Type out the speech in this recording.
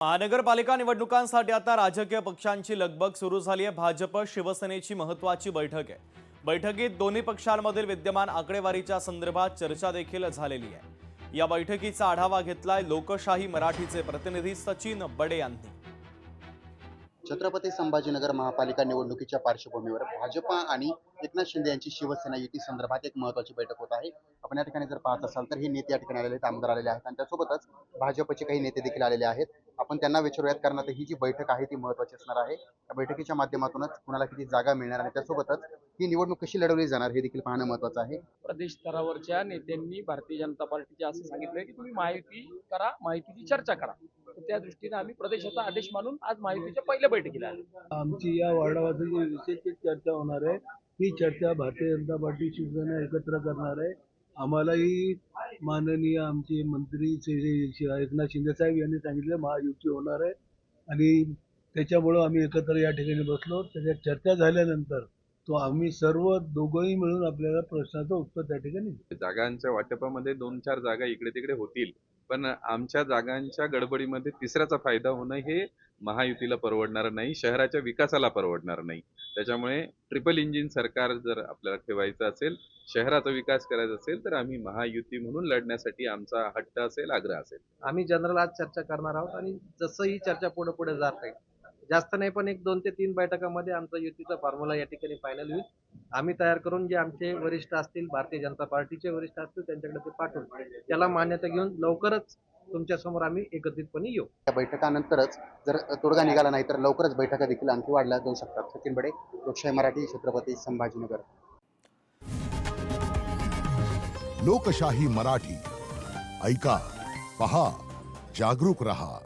महानगरपालिका निवडणुकांसाठी आता राजकीय पक्षांची लगबग सुरू झाली आहे। भाजप शिवसेनेची महत्त्वाची बैठक आहे। बैठकीत दोन्ही पक्षांमधील विद्यमान आकडेवारीच्या संदर्भात चर्चा देखील झालेली आहे। या बैठकीचा आढावा घेतलाय लोकशाही मराठीचे प्रतिनिधी सचिन बडे यांनी। छत्रपती संभाजीनगर महापालिका निवडणुकीच्या पार्श्वभूमीवर भाजप आणि एकनाथ शिंदे यांची शिवसेना युती संदर्भात एक महत्त्वाची बैठक होत आहे। आपण या ठिकाणी जर पाहत असाल तर हे नेते या ठिकाणी आलेले आहेत, आमदार आलेले आहेत आणि त्यासोबतच भाजपचे काही नेते देखील आलेले आहेत। आपण त्यांना विचारूयात, कारण आता ही जी बैठक आहे ती महत्त्वाची असणार आहे। या बैठकीच्या माध्यमातूनच कुणाला किती जागा मिळणार आणि त्यासोबतच ही निवडणूक कशी लढवली जाणार हे देखील पाहणं महत्त्वाचं आहे। प्रदेश स्तरावरच्या नेत्यांनी भारतीय जनता पार्टीचे असं सांगितलंय की तुम्ही माहिती करा, माहितीची चर्चा करा। तर त्या दृष्टीने आम्ही प्रदेशाचा आदेश मानून आज माहितीच्या पहिल्या बैठकीला आलो। आमची या वार्डावरची विशेष चर्चा होणार आहे। ही चर्चा भारतीय जनता पार्टी शिवसेना एकत्र करणार आहे। आम्हालाही माननीय आमचे मंत्री श्री एकनाथ शिंदे साहेब यांनी सांगितले महायुती होणार आहे आणि त्याच्यामुळं आम्ही एकत्र या ठिकाणी बसलो। त्याच्या चर्चा झाल्यानंतर तो आम्ही सर्व दोघंही मिळून आपल्याला प्रश्नाचं उत्तर त्या ठिकाणी देऊ। जागांच्या वाटपामध्ये 2-4 जागा इकडे तिकडे होतील, पण आमच्या जागांच्या गडबडीमध्ये तिसऱ्याचा फायदा होणं हे महायुतीला परवडणार नाही, शहराच्या विकासाला परवडणार नाही। त्याच्यामुळे ट्रिपल इंजिन सरकार जर आपल्याला ठेवायचं असेल, शहराचा विकास करायचा असेल, तर आम्ही महायुती म्हणून लढण्यासाठी आमचा हट्ट असेल, आग्रह असेल। आम्ही जनरल आज चर्चा करणार आहोत आणि जसं ही चर्चा पुढे पुढे जात आहे, जास्त नाही पण एक 2 ते 3 बैठकामध्ये आमचा युतीचा फॉर्म्युला या ठिकाणी फायनल होईल। आम्ही तयार करून जे आमचे वरिष्ठ असतील, भारतीय जनता पार्टीचे वरिष्ठ असतील, त्यांच्याकडे ते पाठवून त्याला मान्यता घेऊन लवकरच तुमच्या समोर आम्ही एकत्रितपणे येऊ। या बैठकानंतरच जर तोडगा निघाला नाही तर लवकरच बैठका देखील आणखी वाढल्या जाऊ शकतात। सचिन बडे, लोकशाही मराठी, छत्रपती संभाजीनगर। लोकशाही मराठी ऐका, पहा, जागरूक रहा।